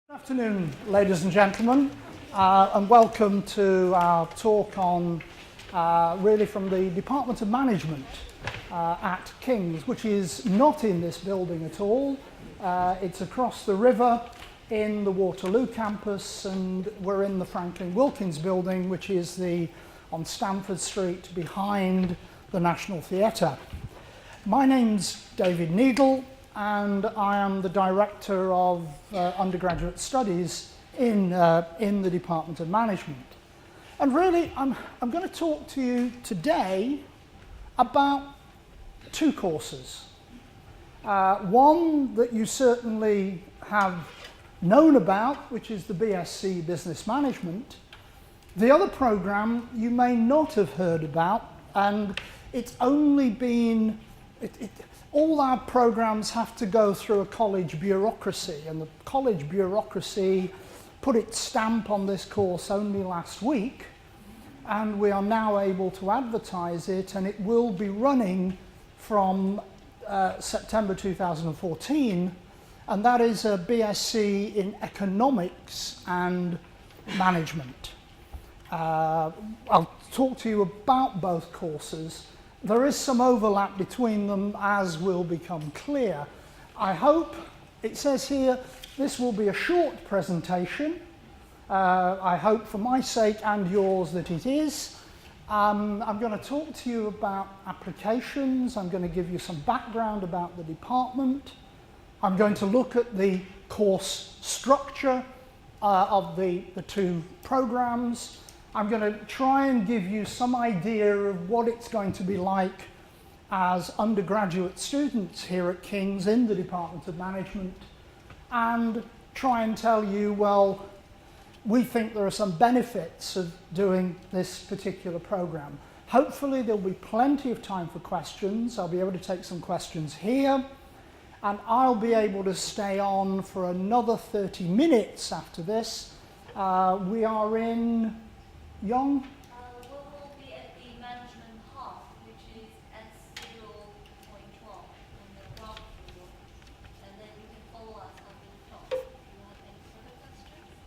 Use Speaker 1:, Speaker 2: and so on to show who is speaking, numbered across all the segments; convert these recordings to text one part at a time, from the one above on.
Speaker 1: Good afternoon, ladies and gentlemen, and welcome to our talk on really from the Department of Management at King's, which is not in this building at all. It's across the river in the Waterloo campus, and we're in the Franklin Wilkins building, which is on Stamford Street behind the National Theatre. My name's David Needle, and I am the Director of Undergraduate Studies in the Department of Management. And really, I'm going to talk to you today about two courses. One that you certainly have known about, which is the BSc Business Management. The other program you may not have heard about, and it's only been... all our programs have to go through a college bureaucracy, and the college bureaucracy put its stamp on this course only last week, and we are now able to advertise it, and it will be running from September 2014, and that is a BSc in Economics and Management. I'll talk to you about both courses. There is some overlap between them, as will become clear. I hope, it says here, this will be a short presentation. I hope for my sake and yours that it is. I'm going to talk to you about applications. I'm going to give you some background about the department. I'm going to look at the course structure of the two programs. I'm going to try and give you some idea of what it's going to be like as undergraduate students here at King's in the Department of Management, and try and tell you, well, we think there are some benefits of doing this particular program. Hopefully there'll be plenty of time for questions. I'll be able to take some questions here, and I'll be able to stay on for another 30 minutes after this. We are in... Young?
Speaker 2: We'll be at the management hub, which is at 0.1 on the ground floor, and then you can follow us up to the top. Do you have any further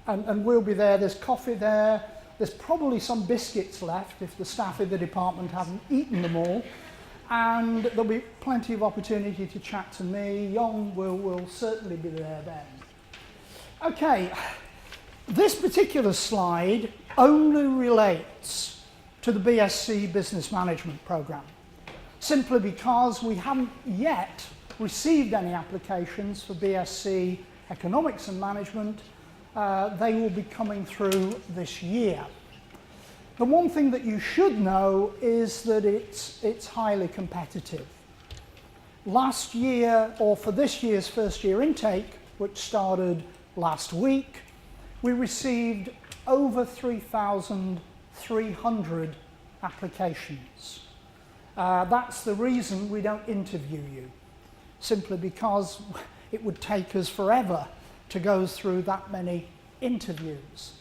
Speaker 2: questions?
Speaker 1: And we'll be there. There's coffee there. There's probably some biscuits left if the staff in the department haven't eaten them all. And there'll be plenty of opportunity to chat to me. Young will certainly be there then. Okay. This particular slide only relates to the BSc Business Management program, simply because we haven't yet received any applications for BSc Economics and Management. They will be coming through this year. The one thing that you should know is that it's highly competitive. Last year, or for this year's first year intake, which started last week, we received over 3,300 applications. That's the reason we don't interview you, simply because it would take us forever to go through that many interviews.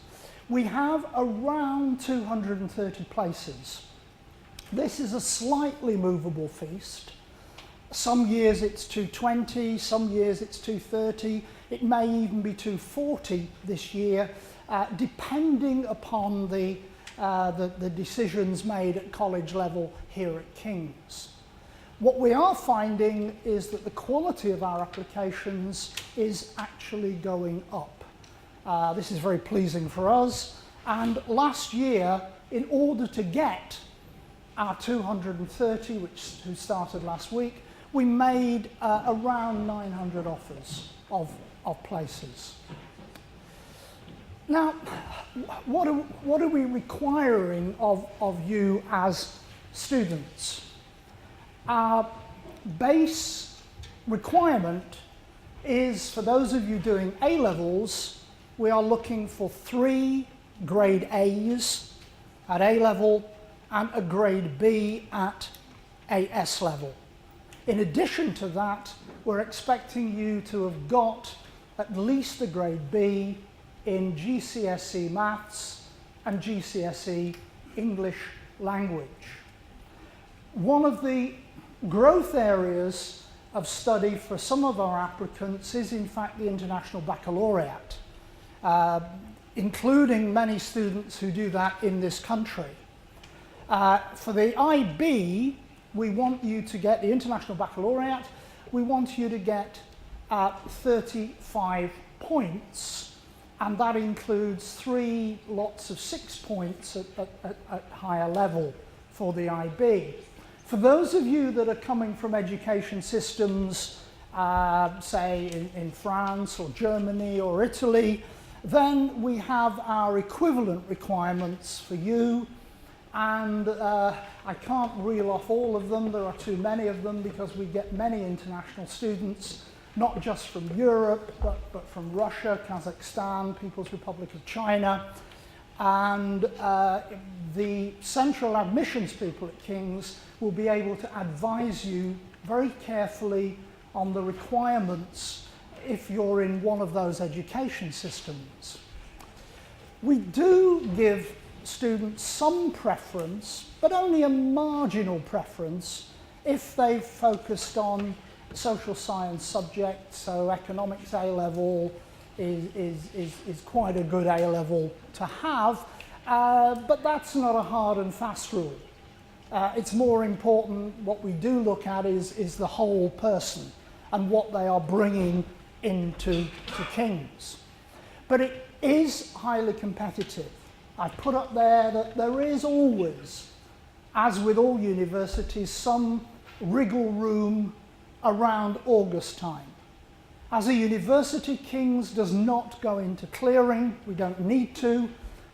Speaker 1: We have around 230 places. This is a slightly movable feast. Some years it's 220, some years it's 230. It may even be 240 this year, depending upon the decisions made at college level here at King's. What we are finding is that the quality of our applications is actually going up. This is very pleasing for us. And last year, in order to get our 230, who started last week, we made around 900 offers of places. Now, what are we requiring of you as students? Our base requirement is, for those of you doing A-levels, we are looking for 3 grade A's at A-level and a grade B at AS level. In addition to that, we're expecting you to have got at least a grade B in GCSE Maths and GCSE English Language. One of the growth areas of study for some of our applicants is in fact the International Baccalaureate. including many students who do that in this country. For the IB, we want you to get the International Baccalaureate, we want you to get 35 points, and that includes 3 lots of 6 points at higher level for the IB. For those of you that are coming from education systems, say in France or Germany or Italy, then we have our equivalent requirements for you, and I can't reel off all of them, there are too many of them because we get many international students, not just from Europe, but from Russia, Kazakhstan, People's Republic of China, and the central admissions people at King's will be able to advise you very carefully on the requirements if you're in one of those education systems. We do give students some preference, but only a marginal preference, if they've focused on social science subjects, so economics A-level is quite a good A-level to have, but that's not a hard and fast rule. It's more important, what we do look at is the whole person and what they are bringing into King's. But it is highly competitive. I put up there that there is always, as with all universities, some wriggle room around August time. As a university, King's does not go into clearing. We don't need to.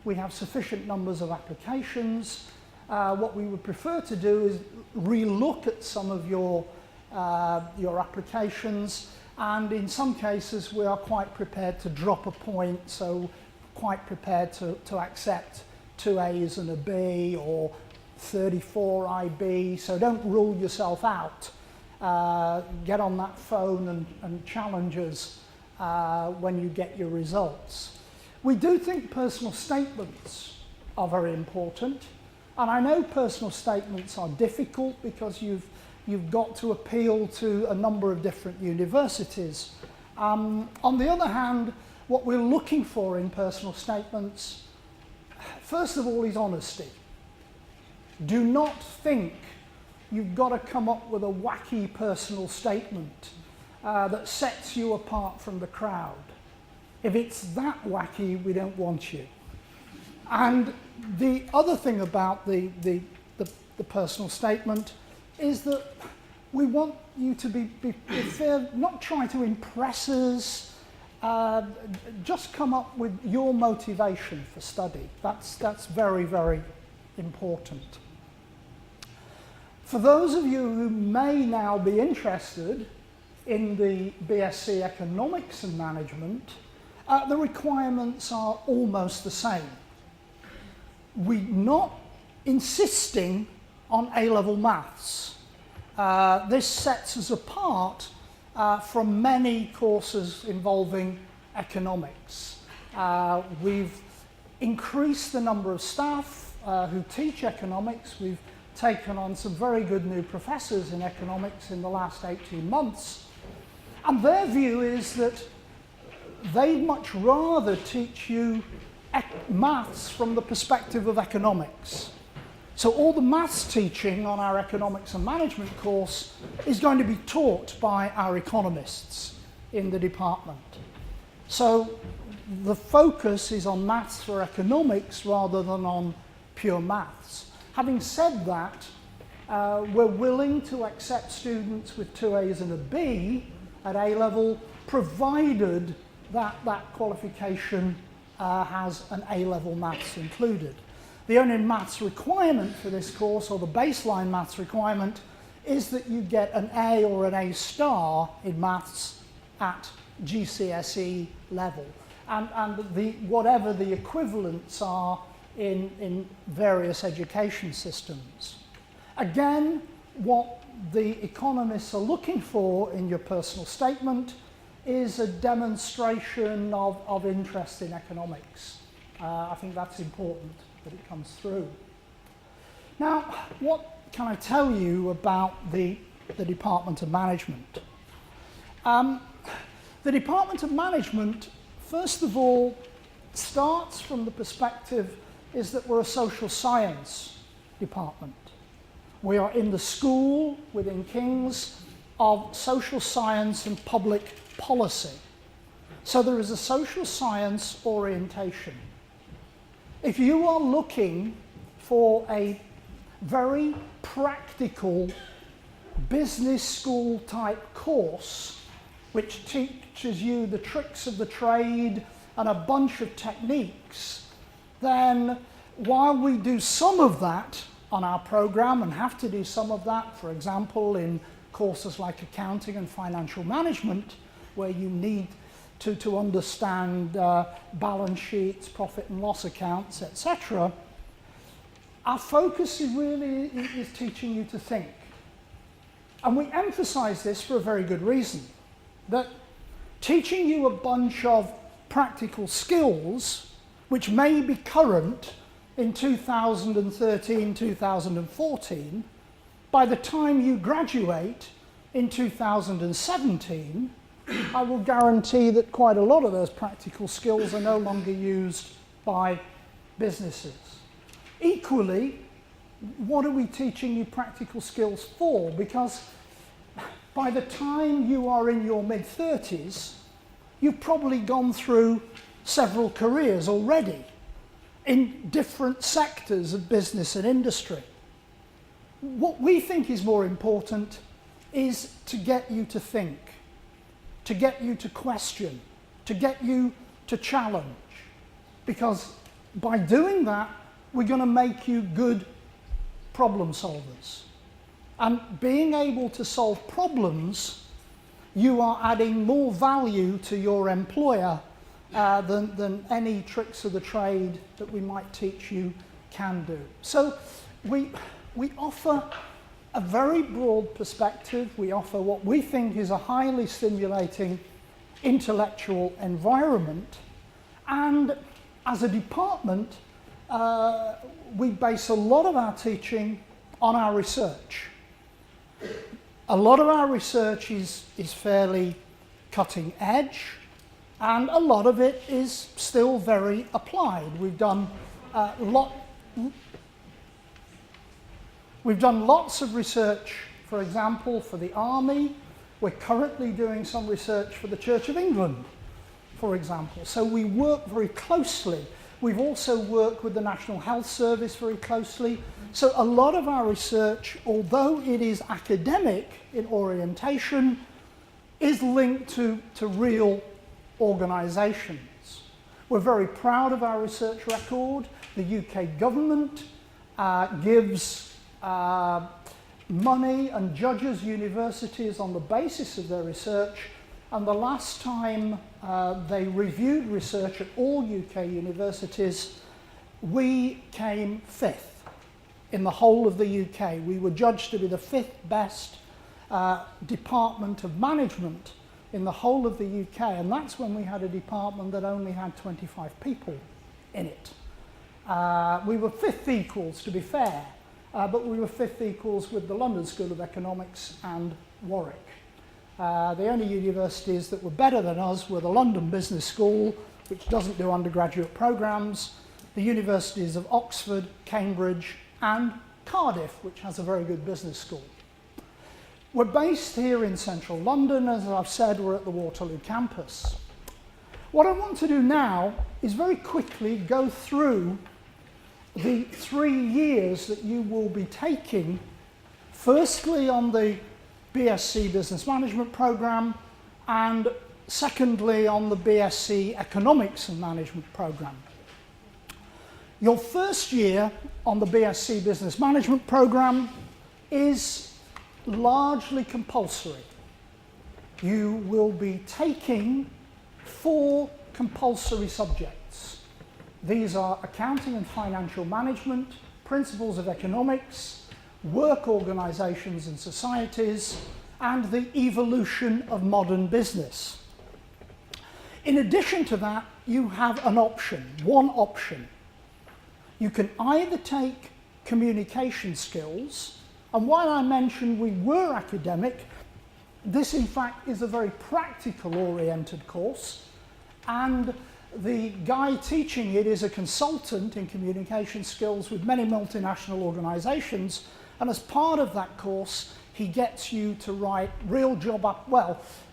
Speaker 1: We have sufficient numbers of applications. What we would prefer to do is re-look at some of your applications, and in some cases we are quite prepared to drop a point, so quite prepared to accept 2 A's and a B or 34 IB, so don't rule yourself out. Get on that phone and challenge us when you get your results. We do think personal statements are very important, and I know personal statements are difficult because you've got to appeal to a number of different universities. On the other hand, what we're looking for in personal statements, first of all, is honesty. Do not think you've got to come up with a wacky personal statement that sets you apart from the crowd. If it's that wacky, we don't want you. And the other thing about the personal statement is that we want you to be fair, not try to impress us, just come up with your motivation for study. That's very, very important. For those of you who may now be interested in the BSc Economics and Management, the requirements are almost the same. We're not insisting on A-level maths. This sets us apart from many courses involving economics. We've increased the number of staff who teach economics. We've taken on some very good new professors in economics in the last 18 months. And their view is that they'd much rather teach you maths from the perspective of economics. So all the maths teaching on our economics and management course is going to be taught by our economists in the department. So the focus is on maths for economics rather than on pure maths. Having said that, we're willing to accept students with 2 A's and a B at A-level, provided that qualification has an A-level maths included. The only maths requirement for this course, or the baseline maths requirement, is that you get an A or an A star in maths at GCSE level, and whatever the equivalents are in various education systems. Again, what the economists are looking for in your personal statement is a demonstration of interest in economics. I think that's important that it comes through. Now, what can I tell you about the Department of Management? The Department of Management, first of all, starts from the perspective is that we're a social science department. We are in the school within King's of social science and public policy. So there is a social science orientation. If you are looking for a very practical business school type course which teaches you the tricks of the trade and a bunch of techniques, then while we do some of that on our program and have to do some of that, for example, in courses like accounting and financial management, where you need to understand balance sheets, profit and loss accounts, etc., our focus is really is teaching you to think. And we emphasize this for a very good reason, that teaching you a bunch of practical skills which may be current in 2013, 2014, by the time you graduate in 2017, I will guarantee that quite a lot of those practical skills are no longer used by businesses. Equally, what are we teaching you practical skills for? Because by the time you are in your mid-30s, you've probably gone through several careers already in different sectors of business and industry. What we think is more important is to get you to think, to get you to question, to get you to challenge. Because by doing that, we're going to make you good problem solvers. And being able to solve problems, you are adding more value to your employer than any tricks of the trade that we might teach you can do. So we offer a very broad perspective. We offer what we think is a highly stimulating intellectual environment. And as a department, we base a lot of our teaching on our research. A lot of our research is fairly cutting edge, and a lot of it is still very applied. We've done lots of research, for example, for the Army. We're currently doing some research for the Church of England, for example. So we work very closely. We've also worked with the National Health Service very closely. So a lot of our research, although it is academic in orientation, is linked to real organisations. We're very proud of our research record. The UK government gives money and judges universities on the basis of their research, and the last time they reviewed research at all UK universities, we came 5th in the whole of the UK. We were judged to be the 5th best department of management in the whole of the UK, and that's when we had a department that only had 25 people in it. We were 5th equals, to be fair, but we were 5th equals with the London School of Economics and Warwick. The only universities that were better than us were the London Business School, which doesn't do undergraduate programmes, the universities of Oxford, Cambridge and Cardiff, which has a very good business school. We're based here in central London. As I've said, we're at the Waterloo campus. What I want to do now is very quickly go through the 3 years that you will be taking, firstly on the BSc Business Management programme, and secondly on the BSc Economics and Management programme. Your first year on the BSc Business Management programme is largely compulsory. You will be taking 4 compulsory subjects. These are accounting and financial management, principles of economics, work organisations and societies, and the evolution of modern business. In addition to that, you have an option, one option. You can either take communication skills, and while I mentioned we were academic, this in fact is a very practical oriented course, and The guy teaching it is a consultant in communication skills with many multinational organizations, and as part of that course, he gets you to write real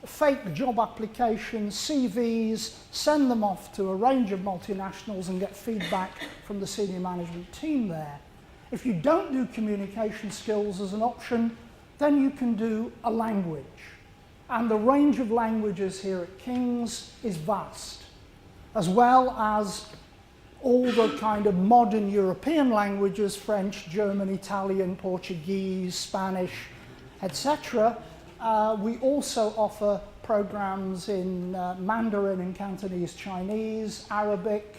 Speaker 1: fake job applications, CVs, send them off to a range of multinationals and get feedback from the senior management team there. If you don't do communication skills as an option, then you can do a language. And the range of languages here at King's is vast, as well as all the kind of modern European languages, French, German, Italian, Portuguese, Spanish, etc. We also offer programs in Mandarin and Cantonese Chinese, Arabic,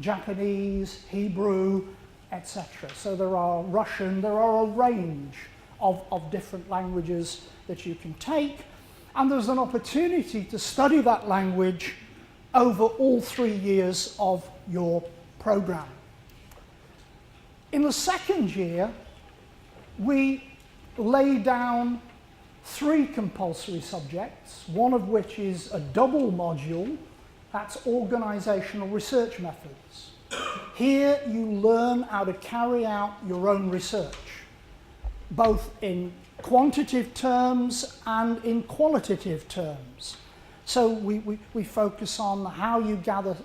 Speaker 1: Japanese, Hebrew, etc. So there are Russian, there are a range of different languages that you can take, and there's an opportunity to study that language over all 3 years of your program. In the second year, we lay down 3 compulsory subjects, one of which is a double module, that's organizational research methods. Here you learn how to carry out your own research, both in quantitative terms and in qualitative terms. So we focus on how you gather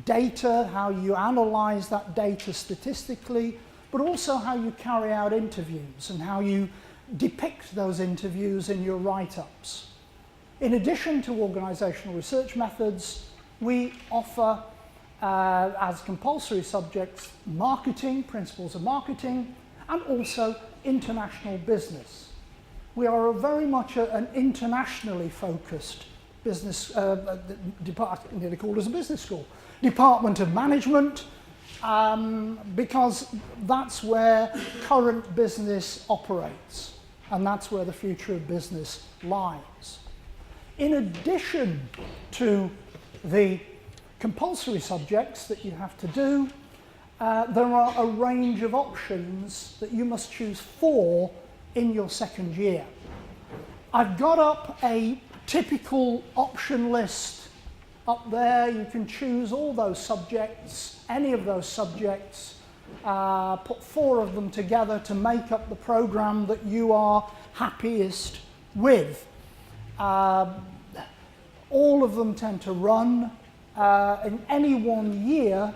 Speaker 1: data, how you analyze that data statistically, but also how you carry out interviews and how you depict those interviews in your write-ups. In addition to organizational research methods, we offer as compulsory subjects marketing, principles of marketing, and also international business. We are very much an internationally focused business department, nearly called as a business school, department of management, because that's where current business operates, and that's where the future of business lies. In addition to the compulsory subjects that you have to do, there are a range of options that you must choose 4 in your second year. I've got up a typical option list up there. You can choose all those subjects, any of those subjects, put 4 of them together to make up the program that you are happiest with. All of them tend to run. In any one year,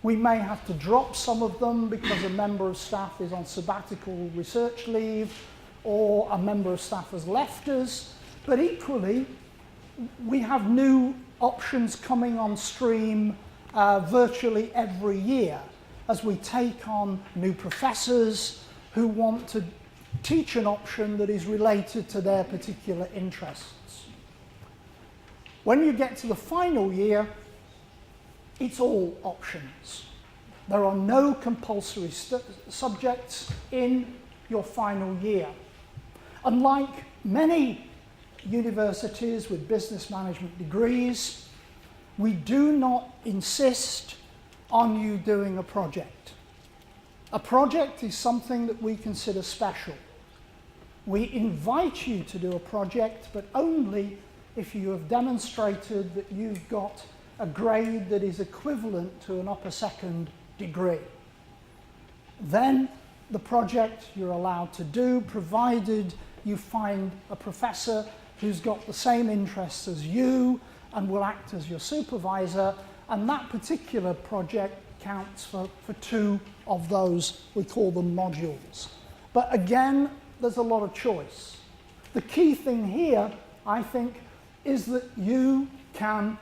Speaker 1: we may have to drop some of them because a member of staff is on sabbatical research leave or a member of staff has left us. But equally, we have new options coming on stream virtually every year as we take on new professors who want to teach an option that is related to their particular interests. When you get to the final year, it's all options. There are no compulsory subjects in your final year. Unlike many universities with business management degrees, we do not insist on you doing a project. A project is something that we consider special. We invite you to do a project, but only if you have demonstrated that you've got a grade that is equivalent to an upper second degree. Then the project you're allowed to do, provided you find a professor who's got the same interests as you and will act as your supervisor, and that particular project counts for 2 of those, we call them modules. But again, there's a lot of choice. The key thing here, I think, is that you can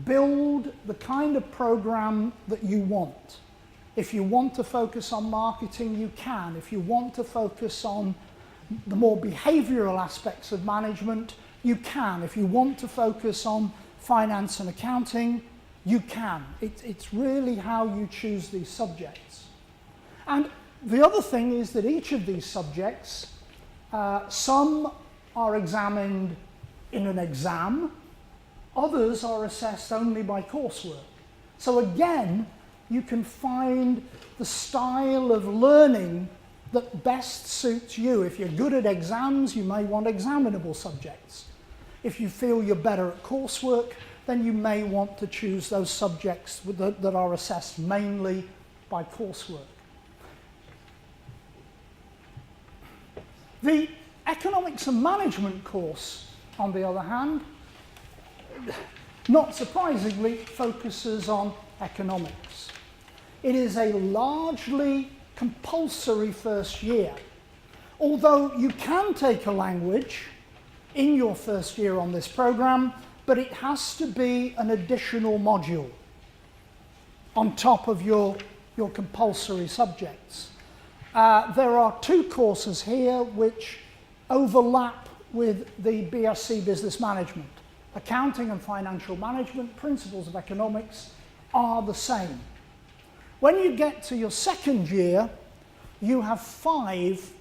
Speaker 1: build the kind of program that you want. If you want to focus on marketing, you can. If you want to focus on the more behavioral aspects of management, you can. If you want to focus on finance and accounting, you can. It's really how you choose these subjects. And the other thing is that each of these subjects, some are examined in an exam, others are assessed only by coursework. So again, you can find the style of learning that best suits you. If you're good at exams, you may want examinable subjects. If you feel you're better at coursework, then you may want to choose those subjects that are assessed mainly by coursework. The Economics and Management course, on the other hand, not surprisingly, focuses on economics. It is a largely compulsory first year, although you can take a language in your first year on this program, but it has to be an additional module on top of your compulsory subjects. There are two courses here which overlap with the BSc Business Management. Accounting and Financial Management, Principles of Economics are the same. When you get to your second year, you have 5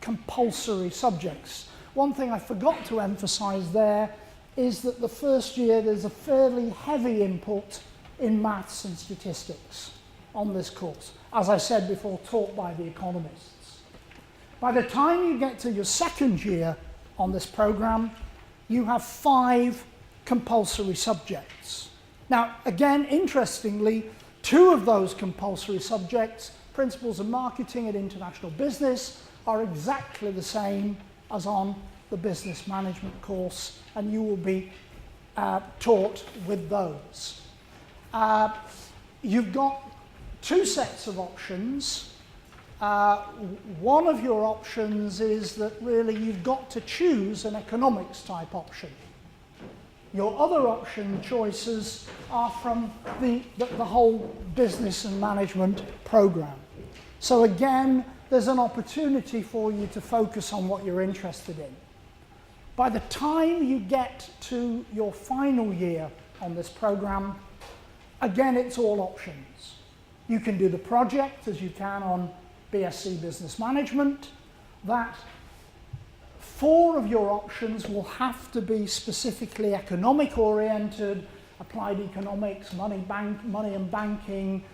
Speaker 1: compulsory subjects. One thing I forgot to emphasize there is that the first year there's a fairly heavy input in maths and statistics on this course. As I said before, taught by the economists. By the time you get to your second year on this program, you have 5 compulsory subjects. Now, again, interestingly, 2 of those compulsory subjects, Principles of Marketing and International Business, are exactly the same as on the Business Management course, and you will be taught with those. You've got 2 sets of options. One of your options is that really you've got to choose an economics type option. Your other option choices are from the whole business and management program. So again, there's an opportunity for you to focus on what you're interested in. By the time you get to your final year on this program, again, it's all options. You can do the project as you can on BSc Business Management. That 4 of your options will have to be specifically economic oriented, applied economics, money and banking,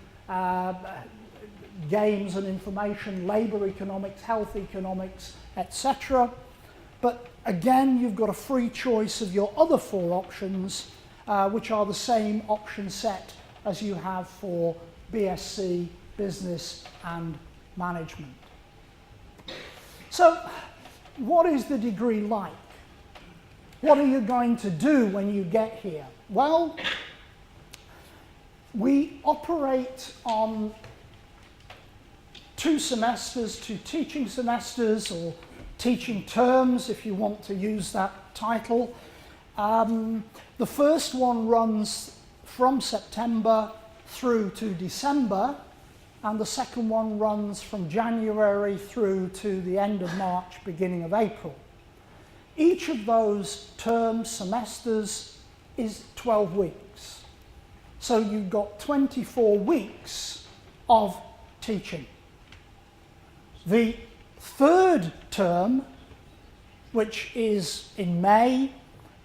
Speaker 1: games and information, labour economics, health economics, etc. But again, you've got a free choice of your other 4 options, which are the same option set as you have for BSc Business and Management. So, what is the degree like? What are you going to do when you get here? Well, we operate on 2 semesters, 2 teaching semesters, or teaching terms, if you want to use that title. The first one runs from September through to December, and the second one runs from January through to the end of March, beginning of April. Each of those terms, semesters, is 12 weeks. So you've got 24 weeks of teaching. The third term, which is in May,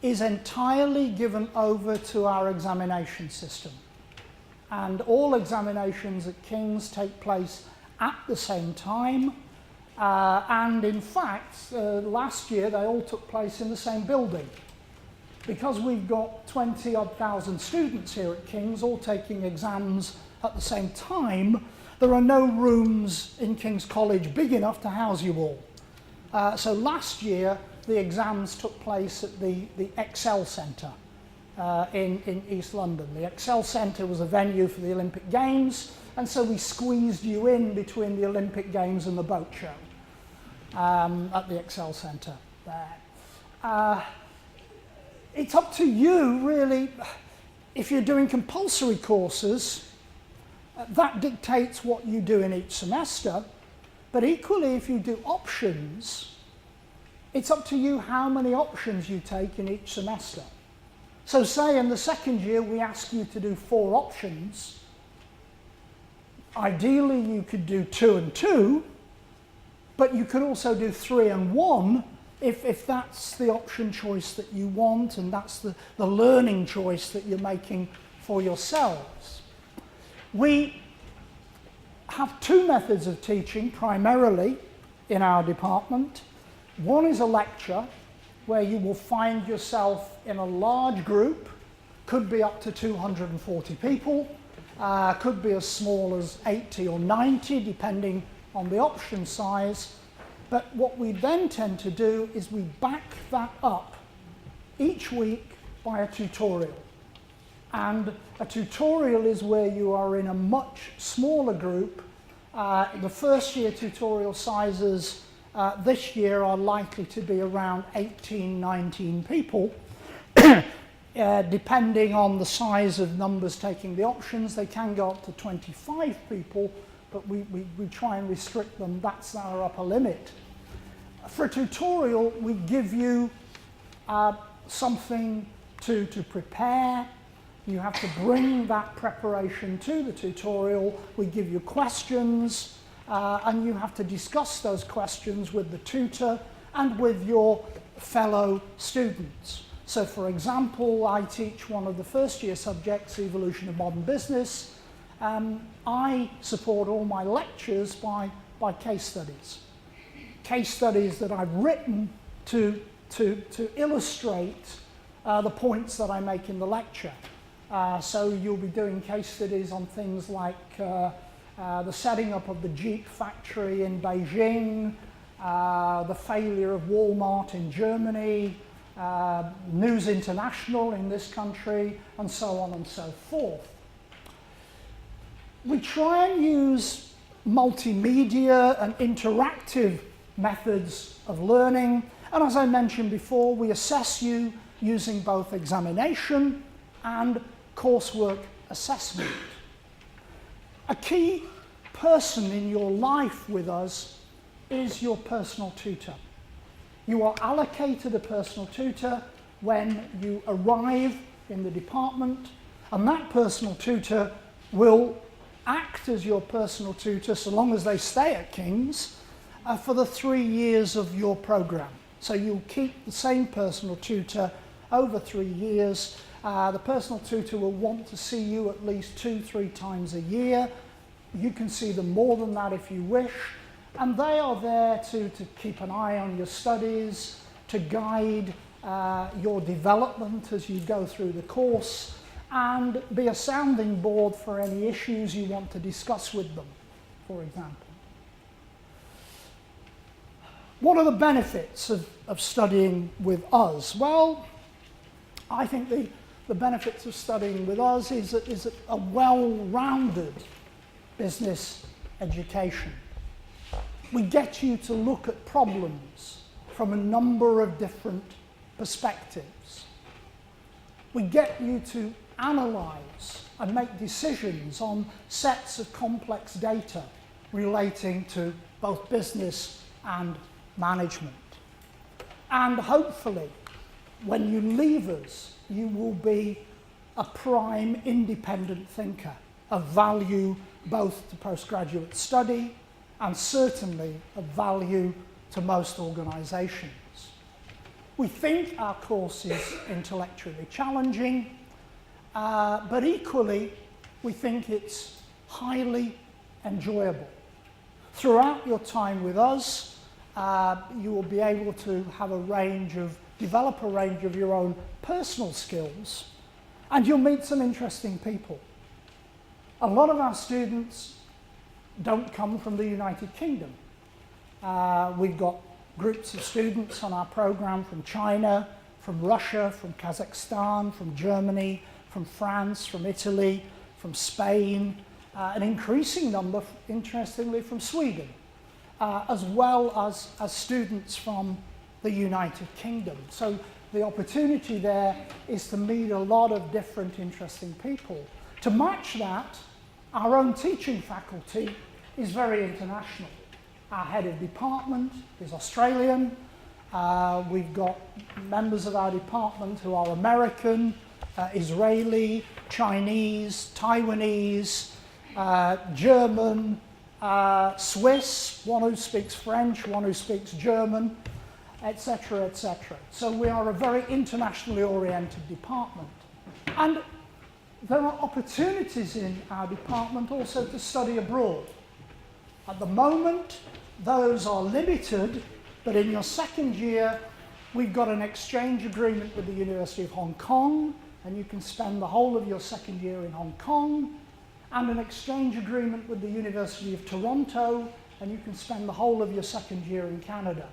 Speaker 1: is entirely given over to our examination system. And all examinations at King's take place at the same time. And in fact, last year they all took place in the same building. Because we've got 20-odd thousand students here at King's all taking exams at the same time, there are no rooms in King's College big enough to house you all. So last year, the exams took place at the Excel Centre in East London. The Excel Centre was a venue for the Olympic Games, and so we squeezed you in between the Olympic Games and the boat show at the Excel Centre there. It's up to you, really. If you're doing compulsory courses, that dictates what you do in each semester, but equally, if you do options, it's up to you how many options you take in each semester. So say in the second year we ask you to do 4 options. Ideally you could do 2 and 2, but you could also do 3 and 1 if that's the option choice that you want and that's the learning choice that you're making for yourselves. We have 2 methods of teaching primarily in our department. One is a lecture, where you will find yourself in a large group could be up to 240 people, could be as small as 80 or 90, depending on the option size. But what we then tend to do is we back that up each week by a tutorial. And a tutorial is where you are in a much smaller group. The first year tutorial sizes this year are likely to be around 18, 19 people. Depending on the size of numbers taking the options, they can go up to 25 people, but we try and restrict them. That's our upper limit. For a tutorial, we give you something to prepare. You have to bring that preparation to the tutorial. We give you questions, and you have to discuss those questions with the tutor and with your fellow students. So, for example, I teach one of the first year subjects, Evolution of Modern Business. I support all my lectures by case studies. Case studies that I've written to illustrate the points that I make in the lecture. So you'll be doing case studies on things like the setting up of the Jeep factory in Beijing, the failure of Walmart in Germany, News International in this country, and so on and so forth. We try and use multimedia and interactive methods of learning, and as I mentioned before, we assess you using both examination and coursework assessment. A key person in your life with us is your personal tutor. You are allocated a personal tutor when you arrive in the department, and that personal tutor will act as your personal tutor so long as they stay at King's for the 3 years of your program. So you'll keep the same personal tutor over 3 years. The personal tutor will want to see you at least 2-3 times a year. You can see them more than that if you wish. And they are there to keep an eye on your studies, to guide your development as you go through the course, and be a sounding board for any issues you want to discuss with them, for example. What are the benefits of studying with us? Well, I think the benefits of studying with us is a well-rounded business education. We get you to look at problems from a number of different perspectives. We get you to analyse and make decisions on sets of complex data relating to both business and management. And hopefully, when you leave us, you will be a prime independent thinker of value both to postgraduate study and certainly of value to most organisations. We think our course is intellectually challenging, but equally we think it's highly enjoyable. Throughout your time with us, you will be able to develop a range of your own personal skills, and you'll meet some interesting people. A lot of our students don't come from the United Kingdom. We've got groups of students on our program from China, from Russia, from Kazakhstan, from Germany, from France, from Italy, from Spain, an increasing number, interestingly, from Sweden, as well as students from the United Kingdom. So the opportunity there is to meet a lot of different interesting people. To match that, our own teaching faculty is very international. Our head of department is Australian. We've got members of our department who are American, Israeli, Chinese, Taiwanese, German, Swiss, one who speaks French, one who speaks German, etc., etc. So we are a very internationally oriented department. And there are opportunities in our department also to study abroad. At the moment, those are limited, but in your second year, we've got an exchange agreement with the University of Hong Kong, and you can spend the whole of your second year in Hong Kong, and an exchange agreement with the University of Toronto, and you can spend the whole of your second year in Canada.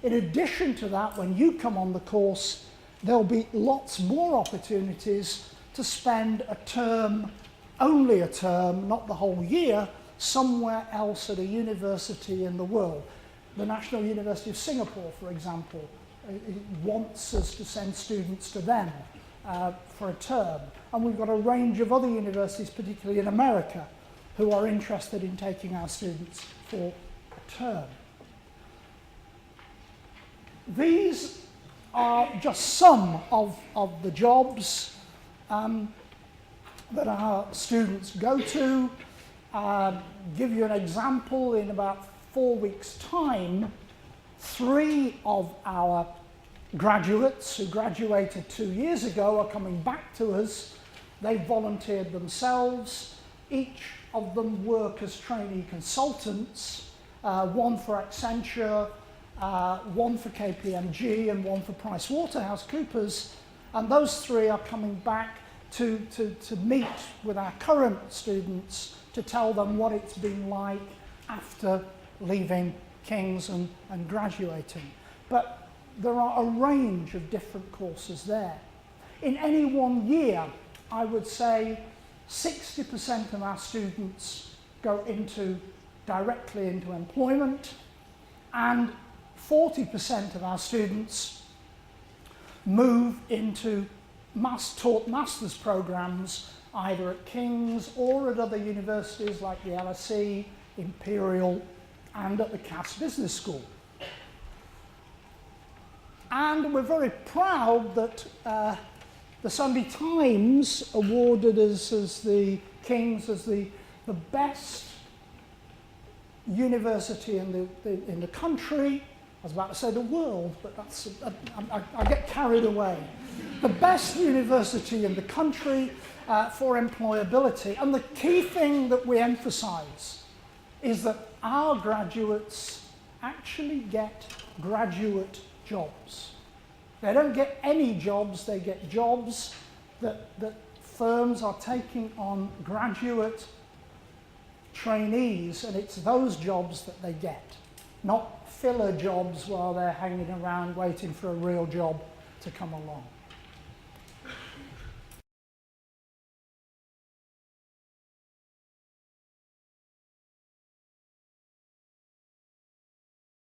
Speaker 1: In addition to that, when you come on the course, there'll be lots more opportunities to spend a term, only a term, not the whole year, somewhere else at a university in the world. The National University of Singapore, for example, wants us to send students to them for a term. And we've got a range of other universities, particularly in America, who are interested in taking our students for a term. These are just some of the jobs that our students go to. Give you an example, in about 4 weeks' time, 3 of our graduates who graduated 2 years ago are coming back to us. They volunteered themselves. Each of them work as trainee consultants, one for Accenture, one for KPMG, and one for PricewaterhouseCoopers. And those 3 are coming back to meet with our current students to tell them what it's been like after leaving King's and graduating. But there are a range of different courses there. In any one year, I would say 60% of our students go directly into employment, and 40% of our students move into taught master's programs, either at King's or at other universities like the LSE, Imperial, and at the Cass Business School. And we're very proud that the Sunday Times awarded us as the King's as the best university in the country. I was about to say the world, but that's I get carried away. The best university in the country for employability. And the key thing that we emphasize is that our graduates actually get graduate jobs. They don't get any jobs, they get jobs that firms are taking on graduate trainees, and it's those jobs that they get, not filler jobs while they're hanging around waiting for a real job to come along.